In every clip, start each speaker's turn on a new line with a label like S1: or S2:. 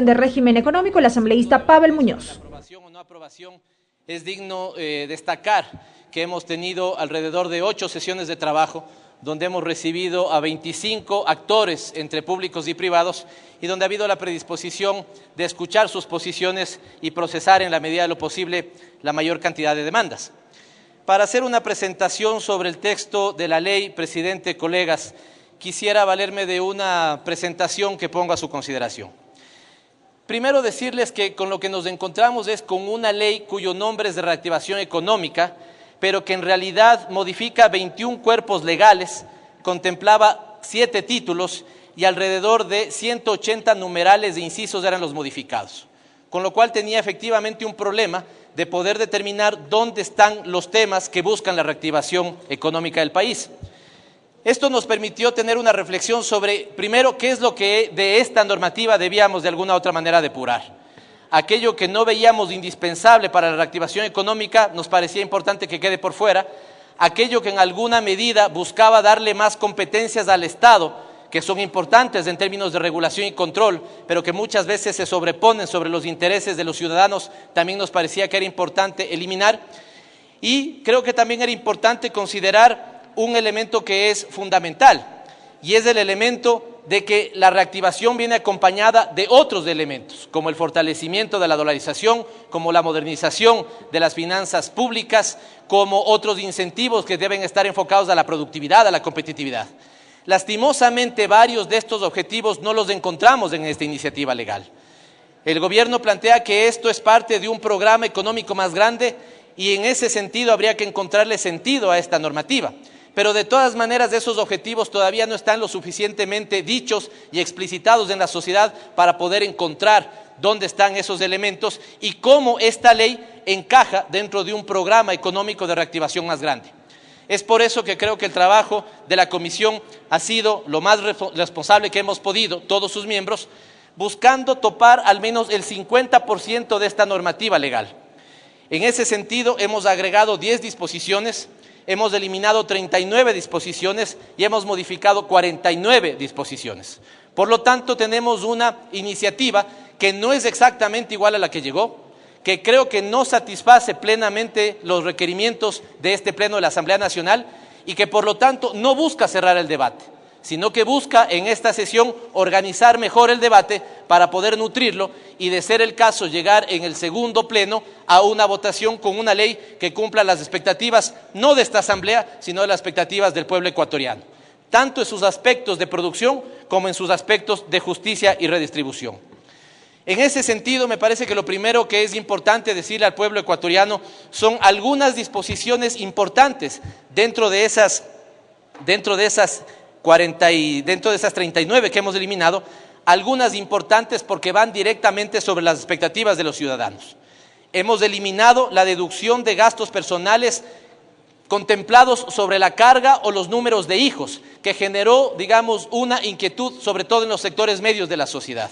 S1: de régimen económico, el asambleísta Pavel Muñoz.
S2: Aprobación o no aprobación, es digno destacar que hemos tenido alrededor de 8 sesiones de trabajo donde hemos recibido a 25 actores entre públicos y privados y donde ha habido la predisposición de escuchar sus posiciones y procesar en la medida de lo posible la mayor cantidad de demandas. Para hacer una presentación sobre el texto de la ley, presidente, colegas, quisiera valerme de una presentación que pongo a su consideración. Primero decirles que con lo que nos encontramos es con una ley cuyo nombre es de reactivación económica, pero que en realidad modifica 21 cuerpos legales, contemplaba 7 títulos y alrededor de 180 numerales de incisos eran los modificados, con lo cual tenía efectivamente un problema de poder determinar dónde están los temas que buscan la reactivación económica del país. Esto nos permitió tener una reflexión sobre, primero, qué es lo que de esta normativa debíamos de alguna u otra manera depurar. Aquello que no veíamos indispensable para la reactivación económica nos parecía importante que quede por fuera. Aquello que en alguna medida buscaba darle más competencias al Estado, que son importantes en términos de regulación y control, pero que muchas veces se sobreponen sobre los intereses de los ciudadanos, también nos parecía que era importante eliminar. Y creo que también era importante considerar un elemento que es fundamental, y es el elemento de que la reactivación viene acompañada de otros elementos, como el fortalecimiento de la dolarización, como la modernización de las finanzas públicas, como otros incentivos que deben estar enfocados a la productividad, a la competitividad. Lastimosamente, varios de estos objetivos no los encontramos en esta iniciativa legal. El gobierno plantea que esto es parte de un programa económico más grande y en ese sentido habría que encontrarle sentido a esta normativa. Pero de todas maneras esos objetivos todavía no están lo suficientemente dichos y explicitados en la sociedad para poder encontrar dónde están esos elementos y cómo esta ley encaja dentro de un programa económico de reactivación más grande. Es por eso que creo que el trabajo de la comisión ha sido lo más responsable que hemos podido, todos sus miembros, buscando topar al menos el 50% de esta normativa legal. En ese sentido hemos agregado 10 disposiciones, hemos eliminado 39 disposiciones y hemos modificado 49 disposiciones. Por lo tanto, tenemos una iniciativa que no es exactamente igual a la que llegó, que creo que no satisface plenamente los requerimientos de este Pleno de la Asamblea Nacional y que por lo tanto no busca cerrar el debate, sino que busca en esta sesión organizar mejor el debate para poder nutrirlo y, de ser el caso, llegar en el segundo pleno a una votación con una ley que cumpla las expectativas no de esta asamblea, sino de las expectativas del pueblo ecuatoriano, tanto en sus aspectos de producción como en sus aspectos de justicia y redistribución. En ese sentido, me parece que lo primero que es importante decirle al pueblo ecuatoriano son algunas disposiciones importantes dentro de esas 39 que hemos eliminado, algunas importantes porque van directamente sobre las expectativas de los ciudadanos. Hemos eliminado la deducción de gastos personales contemplados sobre la carga o los números de hijos, que generó, digamos, una inquietud, sobre todo en los sectores medios de la sociedad.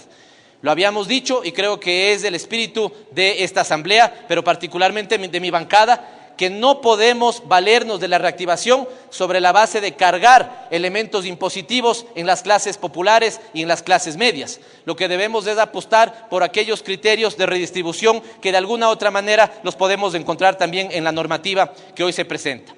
S2: Lo habíamos dicho y creo que es el espíritu de esta asamblea, pero particularmente de mi bancada, que no podemos valernos de la reactivación sobre la base de cargar elementos impositivos en las clases populares y en las clases medias. Lo que debemos es apostar por aquellos criterios de redistribución que de alguna u otra manera los podemos encontrar también en la normativa que hoy se presenta.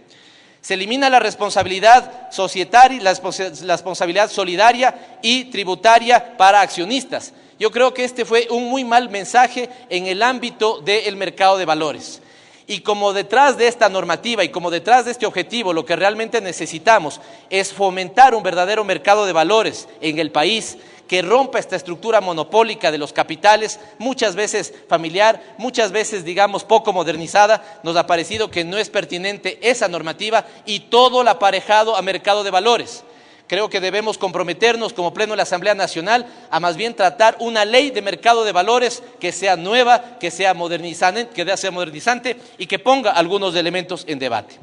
S2: Se elimina la responsabilidad societaria, la responsabilidad solidaria y tributaria para accionistas. Yo creo que este fue un muy mal mensaje en el ámbito del mercado de valores. Y como detrás de esta normativa y como detrás de este objetivo lo que realmente necesitamos es fomentar un verdadero mercado de valores en el país que rompa esta estructura monopólica de los capitales, muchas veces familiar, muchas veces, digamos, poco modernizada, nos ha parecido que no es pertinente esa normativa y todo lo aparejado a mercado de valores. Creo que debemos comprometernos como Pleno de la Asamblea Nacional a más bien tratar una ley de mercado de valores que sea nueva, que sea modernizante y que ponga algunos elementos en debate.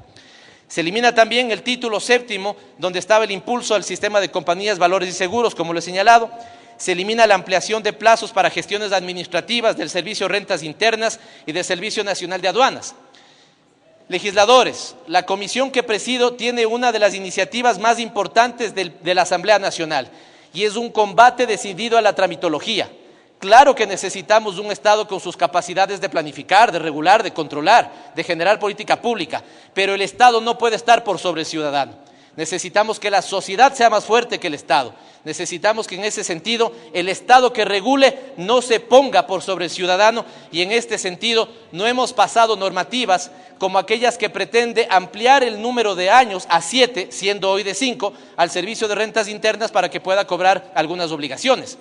S2: Se elimina también el título séptimo, donde estaba el impulso al sistema de compañías, valores y seguros, como lo he señalado. Se elimina la ampliación de plazos para gestiones administrativas del Servicio de Rentas Internas y del Servicio Nacional de Aduanas. Legisladores, la comisión que presido tiene una de las iniciativas más importantes de la Asamblea Nacional y es un combate decidido a la tramitología. Claro que necesitamos un Estado con sus capacidades de planificar, de regular, de controlar, de generar política pública, pero el Estado no puede estar por sobre el ciudadano. Necesitamos que la sociedad sea más fuerte que el Estado. Necesitamos que en ese sentido el Estado que regule no se ponga por sobre el ciudadano, y en este sentido no hemos pasado normativas como aquellas que pretende ampliar el número de años a 7, siendo hoy de 5, al servicio de rentas internas para que pueda cobrar algunas obligaciones.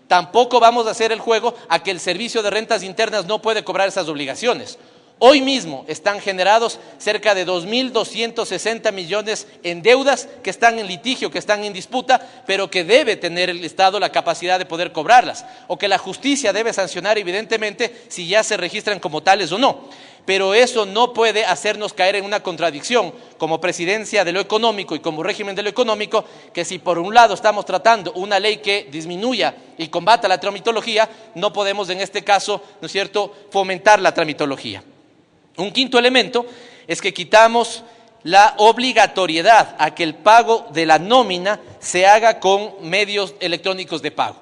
S2: Tampoco vamos a hacer el juego a que el servicio de rentas internas no puede cobrar esas obligaciones. Hoy mismo están generados cerca de 2.260 millones en deudas que están en litigio, que están en disputa, pero que debe tener el Estado la capacidad de poder cobrarlas, o que la justicia debe sancionar evidentemente si ya se registran como tales o no. Pero eso no puede hacernos caer en una contradicción como presidencia de lo económico y como régimen de lo económico, que si por un lado estamos tratando una ley que disminuya y combata la tramitología, no podemos en este caso, ¿no es cierto?, fomentar la tramitología. Un quinto elemento es que quitamos la obligatoriedad a que el pago de la nómina se haga con medios electrónicos de pago.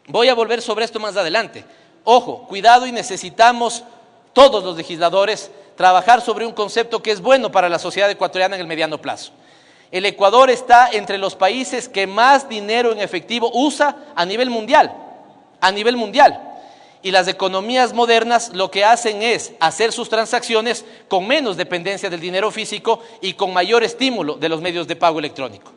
S2: Voy a volver sobre esto más adelante. Ojo, cuidado, y necesitamos todos los legisladores trabajar sobre un concepto que es bueno para la sociedad ecuatoriana en el mediano plazo. El Ecuador está entre los países que más dinero en efectivo usa a nivel mundial. Y las economías modernas lo que hacen es hacer sus transacciones con menos dependencia del dinero físico y con mayor estímulo de los medios de pago electrónico.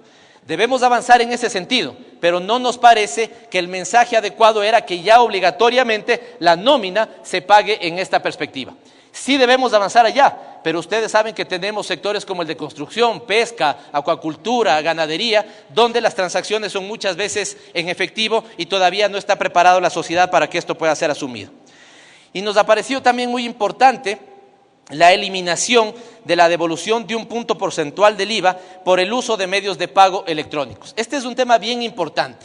S2: Debemos avanzar en ese sentido, pero no nos parece que el mensaje adecuado era que ya obligatoriamente la nómina se pague en esta perspectiva. Sí debemos avanzar allá, pero ustedes saben que tenemos sectores como el de construcción, pesca, acuacultura, ganadería, donde las transacciones son muchas veces en efectivo y todavía no está preparada la sociedad para que esto pueda ser asumido. Y nos ha parecido también muy importante la eliminación de la devolución de un punto porcentual del IVA por el uso de medios de pago electrónicos. Este es un tema bien importante.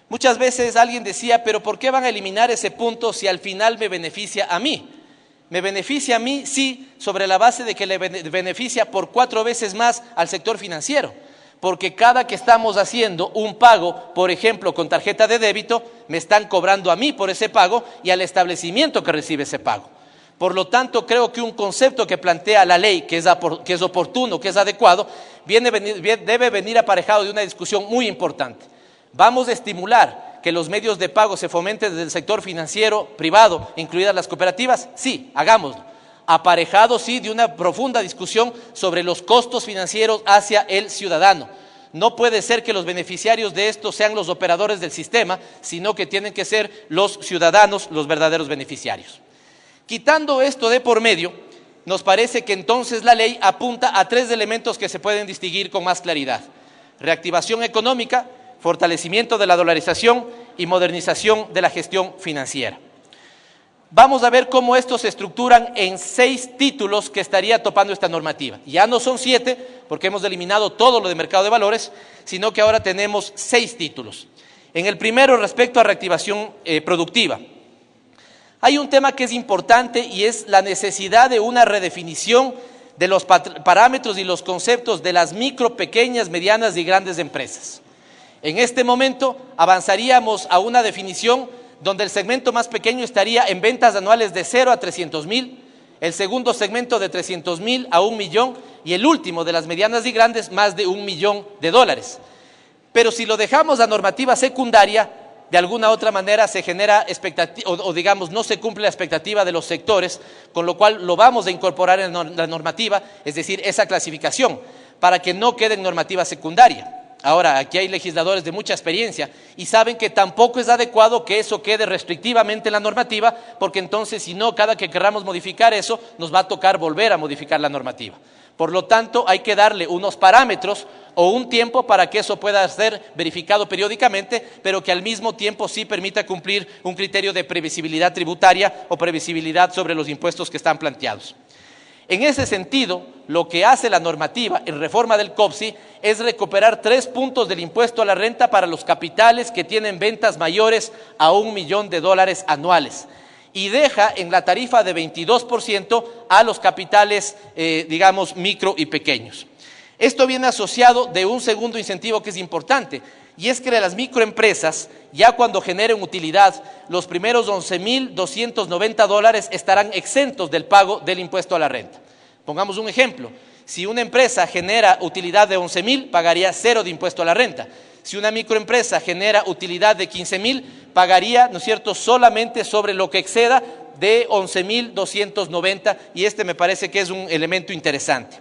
S2: Muchas veces alguien decía, pero ¿por qué van a eliminar ese punto si al final me beneficia a mí? ¿Me beneficia a mí? Sí, sobre la base de que le beneficia por 4 veces más al sector financiero. Porque cada que estamos haciendo un pago, por ejemplo, con tarjeta de débito, me están cobrando a mí por ese pago y al establecimiento que recibe ese pago. Por lo tanto, creo que un concepto que plantea la ley, que es oportuno, que es adecuado, debe venir aparejado de una discusión muy importante. Vamos a estimular que los medios de pago se fomenten desde el sector financiero privado, incluidas las cooperativas. Sí, hagámoslo. Aparejado, sí, de una profunda discusión sobre los costos financieros hacia el ciudadano. No puede ser que los beneficiarios de esto sean los operadores del sistema, sino que tienen que ser los ciudadanos los verdaderos beneficiarios. Quitando esto de por medio, nos parece que entonces la ley apunta a 3 elementos que se pueden distinguir con más claridad: reactivación económica, fortalecimiento de la dolarización y modernización de la gestión financiera. Vamos a ver cómo estos se estructuran en 6 títulos que estaría topando esta normativa. Ya no son 7, porque hemos eliminado todo lo de mercado de valores, sino que ahora tenemos 6 títulos. En el primero, respecto a reactivación productiva, hay un tema que es importante y es la necesidad de una redefinición de los parámetros y los conceptos de las micro, pequeñas, medianas y grandes empresas. En este momento avanzaríamos a una definición donde el segmento más pequeño estaría en ventas anuales de 0 a 300,000, el segundo segmento de 300,000 a 1 millón y el último de las medianas y grandes más de $1 millón. Pero si lo dejamos a normativa secundaria, de alguna otra manera se genera expectativa, o digamos no se cumple la expectativa de los sectores, con lo cual lo vamos a incorporar en la normativa, es decir, esa clasificación, para que no quede en normativa secundaria. Ahora, aquí hay legisladores de mucha experiencia y saben que tampoco es adecuado que eso quede restrictivamente en la normativa, porque entonces, si no, cada que queramos modificar eso, nos va a tocar volver a modificar la normativa. Por lo tanto, hay que darle unos parámetros o un tiempo para que eso pueda ser verificado periódicamente, pero que al mismo tiempo sí permita cumplir un criterio de previsibilidad tributaria o previsibilidad sobre los impuestos que están planteados. En ese sentido, lo que hace la normativa en reforma del COPSI es recuperar 3 puntos del impuesto a la renta para los capitales que tienen ventas mayores a $1 millón anuales y deja en la tarifa de 22% a los capitales, digamos, micro y pequeños. Esto viene asociado de un segundo incentivo que es importante, Y es que las microempresas, ya cuando generen utilidad, los primeros $11,290 estarán exentos del pago del impuesto a la renta. Pongamos un ejemplo. Si una empresa genera utilidad de 11,000, pagaría 0 de impuesto a la renta. Si una microempresa genera utilidad de 15,000, pagaría, ¿no es cierto?, solamente sobre lo que exceda de 11,290, y este me parece que es un elemento interesante.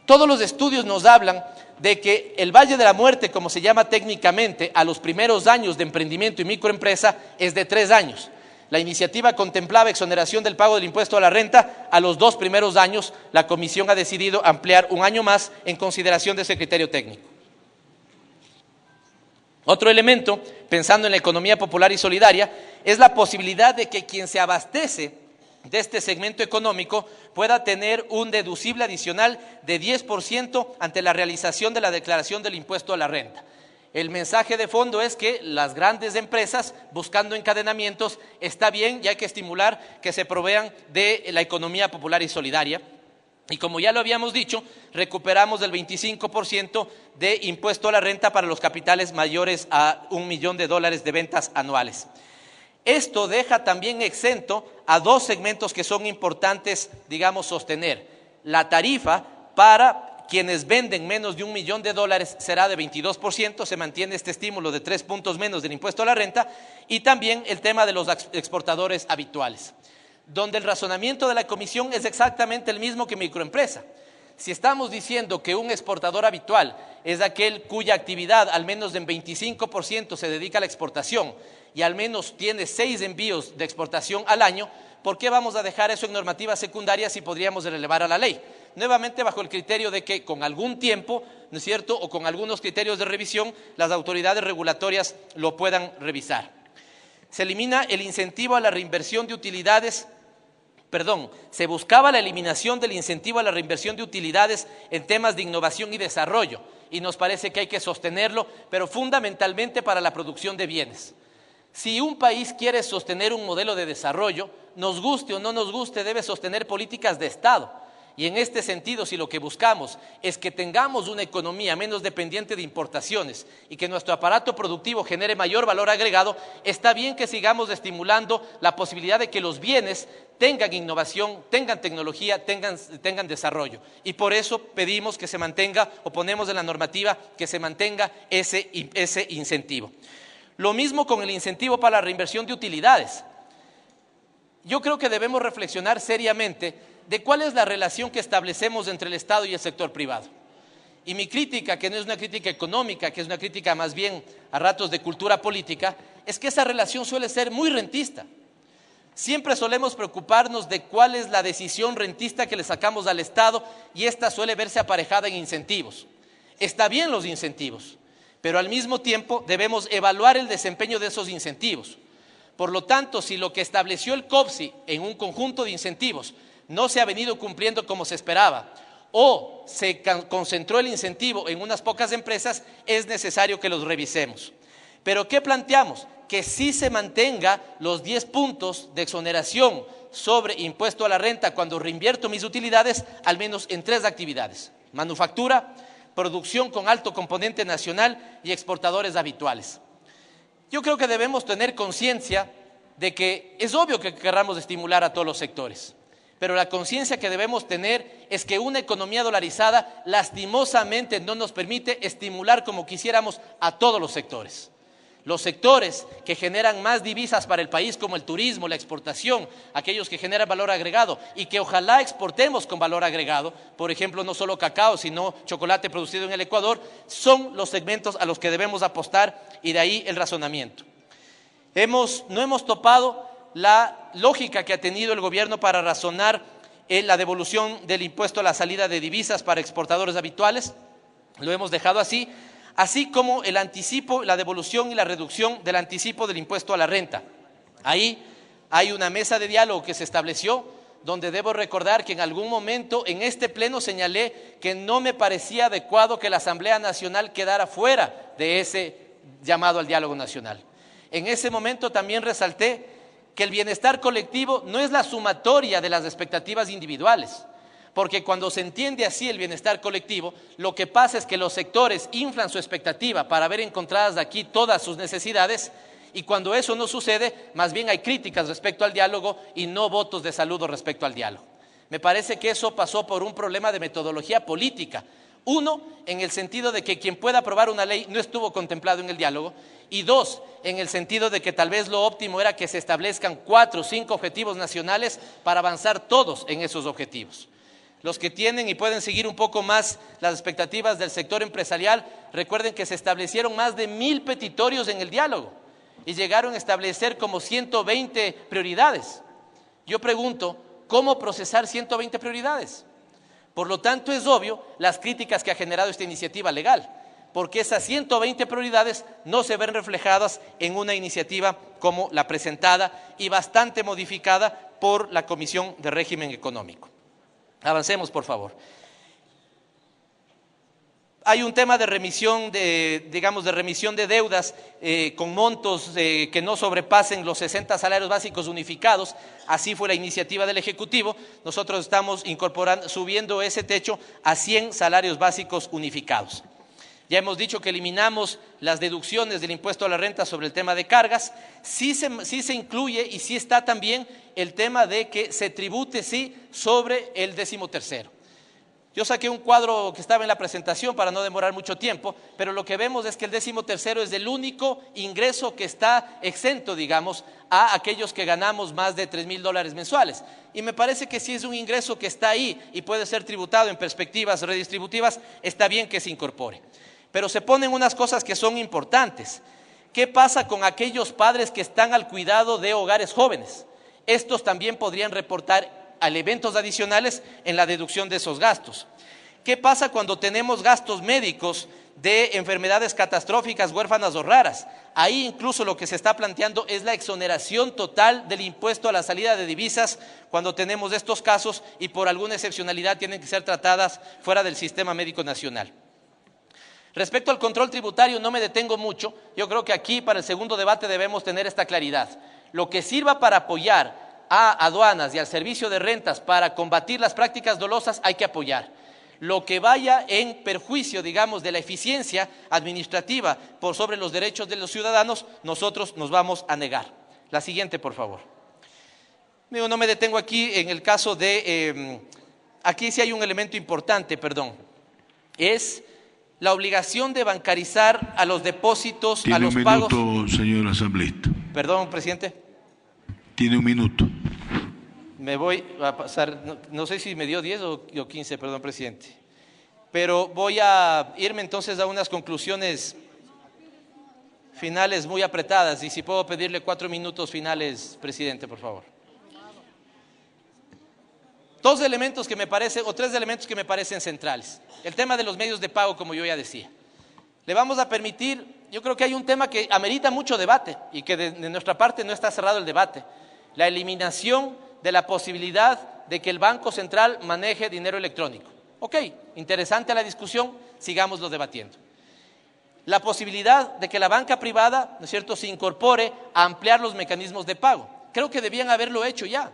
S2: Todos los estudios nos hablan de que el Valle de la Muerte, como se llama técnicamente, a los primeros años de emprendimiento y microempresa es de 3 años. La iniciativa contemplaba exoneración del pago del impuesto a la renta a los 2 primeros años. La Comisión ha decidido ampliar 1 año más en consideración de ese criterio técnico. Otro elemento, pensando en la economía popular y solidaria, es la posibilidad de que quien se abastece de este segmento económico pueda tener un deducible adicional de 10% ante la realización de la declaración del impuesto a la renta. El mensaje de fondo es que las grandes empresas, buscando encadenamientos, está bien y hay que estimular que se provean de la economía popular y solidaria. Y como ya lo habíamos dicho, recuperamos el 25% de impuesto a la renta para los capitales mayores a $1 millón de ventas anuales. Esto deja también exento a 2 segmentos que son importantes, digamos, sostener. La tarifa para quienes venden menos de $1 millón será de 22%, se mantiene este estímulo de 3 puntos menos del impuesto a la renta, y también el tema de los exportadores habituales, donde el razonamiento de la Comisión es exactamente el mismo que microempresa. Si estamos diciendo que un exportador habitual es aquel cuya actividad al menos en 25% se dedica a la exportación y al menos tiene 6 envíos de exportación al año, ¿por qué vamos a dejar eso en normativa secundaria si podríamos relevar a la ley? Nuevamente bajo el criterio de que con algún tiempo, ¿no es cierto?, o con algunos criterios de revisión, las autoridades regulatorias lo puedan revisar. Se elimina el incentivo a la reinversión de utilidades. Se buscaba la eliminación del incentivo a la reinversión de utilidades en temas de innovación y desarrollo, y nos parece que hay que sostenerlo, pero fundamentalmente para la producción de bienes. Si un país quiere sostener un modelo de desarrollo, nos guste o no nos guste, debe sostener políticas de Estado. Y en este sentido, si lo que buscamos es que tengamos una economía menos dependiente de importaciones y que nuestro aparato productivo genere mayor valor agregado, está bien que sigamos estimulando la posibilidad de que los bienes tengan innovación, tengan tecnología, tengan desarrollo. Y por eso pedimos que se mantenga, o ponemos en la normativa que se mantenga ese incentivo. Lo mismo con el incentivo para la reinversión de utilidades. Yo creo que debemos reflexionar seriamente de cuál es la relación que establecemos entre el Estado y el sector privado. Y mi crítica, que no es una crítica económica, que es una crítica más bien a ratos de cultura política, es que esa relación suele ser muy rentista. Siempre solemos preocuparnos de cuál es la decisión rentista que le sacamos al Estado, y esta suele verse aparejada en incentivos. Está bien los incentivos, pero al mismo tiempo debemos evaluar el desempeño de esos incentivos. Por lo tanto, si lo que estableció el COFSI en un conjunto de incentivos no se ha venido cumpliendo como se esperaba, o se concentró el incentivo en unas pocas empresas, es necesario que los revisemos. Pero ¿qué planteamos? Que sí se mantenga los 10 puntos de exoneración sobre impuesto a la renta cuando reinvierto mis utilidades, al menos en 3 actividades: manufactura, producción con alto componente nacional y exportadores habituales. Yo creo que debemos tener conciencia de que es obvio que querramos estimular a todos los sectores, pero la conciencia que debemos tener es que una economía dolarizada lastimosamente no nos permite estimular como quisiéramos a todos los sectores. Los sectores que generan más divisas para el país, como el turismo, la exportación, aquellos que generan valor agregado y que ojalá exportemos con valor agregado, por ejemplo, no solo cacao, sino chocolate producido en el Ecuador, son los segmentos a los que debemos apostar, y de ahí el razonamiento. No hemos topado la lógica que ha tenido el gobierno para razonar en la devolución del impuesto a la salida de divisas para exportadores habituales. Lo hemos dejado así como el anticipo, la devolución y la reducción del anticipo del impuesto a la renta. Ahí hay una mesa de diálogo que se estableció, donde debo recordar que en algún momento en este pleno señalé que no me parecía adecuado que la Asamblea Nacional quedara fuera de ese llamado al diálogo nacional. En ese momento también resalté que el bienestar colectivo no es la sumatoria de las expectativas individuales. Porque cuando se entiende así el bienestar colectivo, lo que pasa es que los sectores inflan su expectativa para ver encontradas aquí todas sus necesidades, y cuando eso no sucede, más bien hay críticas respecto al diálogo y no votos de saludo respecto al diálogo. Me parece que eso pasó por un problema de metodología política. Uno, en el sentido de que quien pueda aprobar una ley no estuvo contemplado en el diálogo. Y dos, en el sentido de que tal vez lo óptimo era que se establezcan 4 o 5 objetivos nacionales para avanzar todos en esos objetivos. Los que tienen y pueden seguir un poco más las expectativas del sector empresarial, recuerden que se establecieron más de 1000 petitorios en el diálogo y llegaron a establecer como 120 prioridades. Yo pregunto, ¿cómo procesar 120 prioridades? Por lo tanto, es obvio las críticas que ha generado esta iniciativa legal, porque esas 120 prioridades no se ven reflejadas en una iniciativa como la presentada y bastante modificada por la Comisión de Régimen Económico. Avancemos, por favor. Hay un tema de remisión de deudas con montos que no sobrepasen los 60 salarios básicos unificados. Así fue la iniciativa del Ejecutivo. Nosotros estamos subiendo ese techo a 100 salarios básicos unificados. Ya hemos dicho que eliminamos las deducciones del impuesto a la renta sobre el tema de cargas. Sí se incluye y sí está también el tema de que se tribute sobre el 13º. Yo saqué un cuadro que estaba en la presentación para no demorar mucho tiempo, pero lo que vemos es que el 13º es el único ingreso que está exento, digamos, a aquellos que ganamos más de $3,000 mensuales. Y me parece que si es un ingreso que está ahí y puede ser tributado en perspectivas redistributivas, está bien que se incorpore. Pero se ponen unas cosas que son importantes. ¿Qué pasa con aquellos padres que están al cuidado de hogares jóvenes? Estos también podrían reportar a eventos adicionales en la deducción de esos gastos. ¿Qué pasa cuando tenemos gastos médicos de enfermedades catastróficas, huérfanas o raras? Ahí incluso lo que se está planteando es la exoneración total del impuesto a la salida de divisas cuando tenemos estos casos y por alguna excepcionalidad tienen que ser tratadas fuera del sistema médico nacional. Respecto al control tributario no me detengo mucho. Yo creo que aquí para el segundo debate debemos tener esta claridad. Lo que sirva para apoyar a aduanas y al servicio de rentas para combatir las prácticas dolosas hay que apoyar. Lo que vaya en perjuicio, digamos, de la eficiencia administrativa por sobre los derechos de los ciudadanos, nosotros nos vamos a negar. La siguiente, por favor. No me detengo aquí en el caso de... aquí sí hay un elemento importante, es la obligación de bancarizar a los depósitos, a los pagos...
S3: Tiene un minuto, señor asambleísta.
S2: Perdón, presidente.
S3: Tiene un minuto.
S2: Me voy a pasar, no sé si me dio 10 o 15, perdón, presidente. Pero voy a irme entonces a unas conclusiones finales muy apretadas. Y si puedo pedirle 4 minutos finales, presidente, por favor. 2 elementos que me parecen, o 3 elementos que me parecen centrales. El tema de los medios de pago, como yo ya decía. Le vamos a permitir, yo creo que hay un tema que amerita mucho debate y que de nuestra parte no está cerrado el debate. La eliminación de la posibilidad de que el Banco Central maneje dinero electrónico. Ok, interesante la discusión, sigámoslo debatiendo. La posibilidad de que la banca privada, ¿no es cierto?, se incorpore a ampliar los mecanismos de pago. Creo que debían haberlo hecho ya.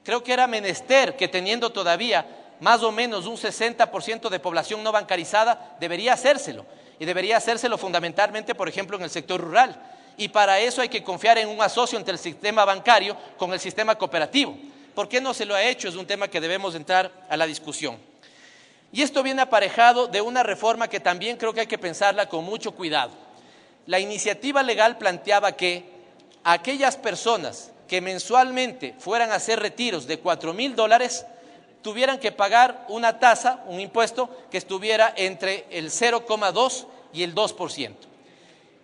S2: Creo que era menester que teniendo todavía más o menos un 60% de población no bancarizada, debería hacérselo. Y debería hacérselo fundamentalmente, por ejemplo, en el sector rural. Y para eso hay que confiar en un asocio entre el sistema bancario con el sistema cooperativo. ¿Por qué no se lo ha hecho? Es un tema que debemos entrar a la discusión. Y esto viene aparejado de una reforma que también creo que hay que pensarla con mucho cuidado. La iniciativa legal planteaba que aquellas personas que mensualmente fueran a hacer retiros de $4,000 tuvieran que pagar una tasa, un impuesto que estuviera entre el 0,2 y el 2%.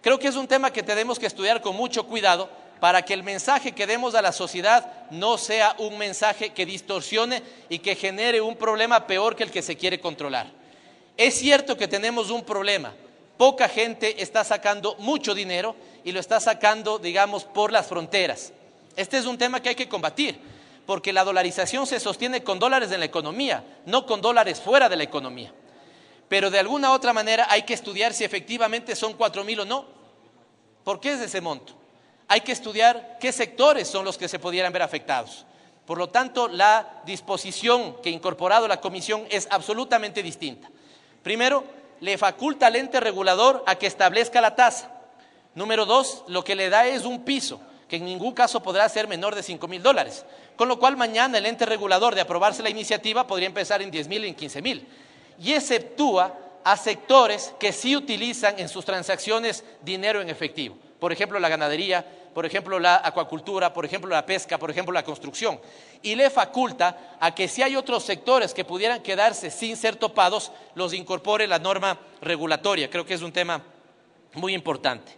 S2: Creo que es un tema que tenemos que estudiar con mucho cuidado para que el mensaje que demos a la sociedad no sea un mensaje que distorsione y que genere un problema peor que el que se quiere controlar. Es cierto que tenemos un problema. Poca gente está sacando mucho dinero y lo está sacando, digamos, por las fronteras. Este es un tema que hay que combatir, porque la dolarización se sostiene con dólares en la economía, no con dólares fuera de la economía. Pero de alguna u otra manera hay que estudiar si efectivamente son 4,000 o no. ¿Por qué es ese monto? Hay que estudiar qué sectores son los que se pudieran ver afectados. Por lo tanto, la disposición que ha incorporado la Comisión es absolutamente distinta. Primero, le faculta al ente regulador a que establezca la tasa. Número dos, lo que le da es un piso, que en ningún caso podrá ser menor de $5.000, con lo cual mañana el ente regulador, de aprobarse la iniciativa, podría empezar en 10.000 y en 15.000. Y exceptúa a sectores que sí utilizan en sus transacciones dinero en efectivo. Por ejemplo, la ganadería, por ejemplo, la acuacultura, por ejemplo, la pesca, por ejemplo, la construcción. Y le faculta a que si hay otros sectores que pudieran quedarse sin ser topados, los incorpore la norma regulatoria. Creo que es un tema muy importante.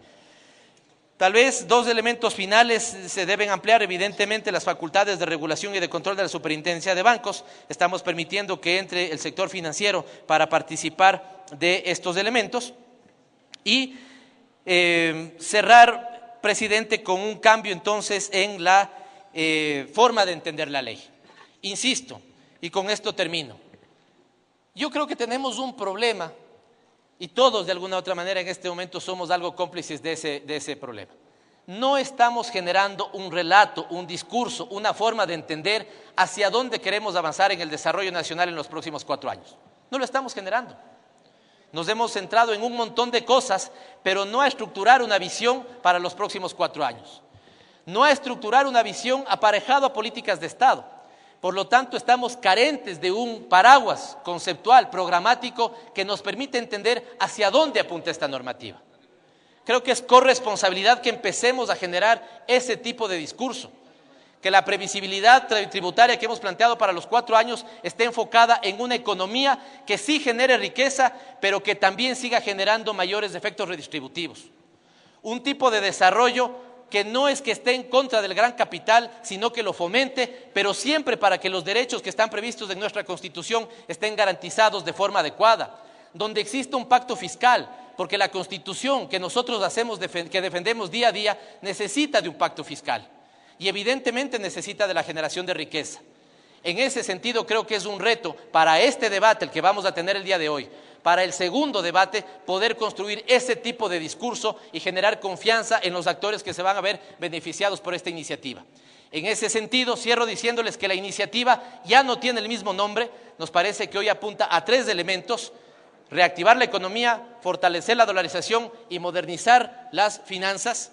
S2: Tal vez dos elementos finales: se deben ampliar evidentemente las facultades de regulación y de control de la Superintendencia de Bancos. Estamos permitiendo que entre el sector financiero para participar de estos elementos. Y cerrar, presidente, con un cambio entonces en la forma de entender la ley. Insisto, y con esto termino, yo creo que tenemos un problema y todos de alguna u otra manera en este momento somos algo cómplices de ese problema. No estamos generando un relato, un discurso, una forma de entender hacia dónde queremos avanzar en el desarrollo nacional en los próximos 4 años. No lo estamos generando. Nos hemos centrado en un montón de cosas, pero no a estructurar una visión para los próximos 4 años. No a estructurar una visión aparejado a políticas de Estado. Por lo tanto, estamos carentes de un paraguas conceptual, programático, que nos permite entender hacia dónde apunta esta normativa. Creo que es corresponsabilidad que empecemos a generar ese tipo de discurso, que la previsibilidad tributaria que hemos planteado para los 4 años esté enfocada en una economía que sí genere riqueza, pero que también siga generando mayores efectos redistributivos. Un tipo de desarrollo que no es que esté en contra del gran capital, sino que lo fomente, pero siempre para que los derechos que están previstos en nuestra Constitución estén garantizados de forma adecuada, donde exista un pacto fiscal, porque la Constitución que nosotros que defendemos día a día necesita de un pacto fiscal. Y evidentemente necesita de la generación de riqueza. En ese sentido, creo que es un reto para este debate, el que vamos a tener el día de hoy, para el segundo debate, poder construir ese tipo de discurso y generar confianza en los actores que se van a ver beneficiados por esta iniciativa. En ese sentido, cierro diciéndoles que la iniciativa ya no tiene el mismo nombre. Nos parece que hoy apunta a 3 elementos: reactivar la economía, fortalecer la dolarización y modernizar las finanzas.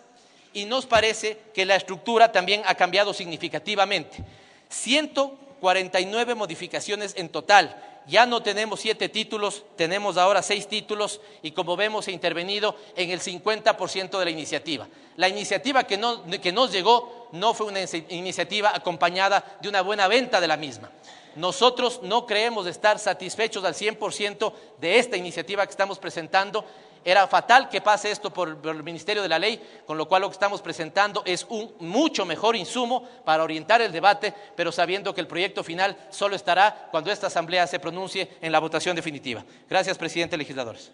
S2: Y nos parece que la estructura también ha cambiado significativamente. 149 modificaciones en total. Ya no tenemos 7 títulos, tenemos ahora 6 títulos y, como vemos, he intervenido en el 50% de la iniciativa. La iniciativa que nos llegó no fue una iniciativa acompañada de una buena venta de la misma. Nosotros no creemos estar satisfechos al 100% de esta iniciativa que estamos presentando. Era fatal que pase esto por el Ministerio de la Ley, con lo cual lo que estamos presentando es un mucho mejor insumo para orientar el debate, pero sabiendo que el proyecto final solo estará cuando esta Asamblea se pronuncie en la votación definitiva. Gracias, presidente, legisladores.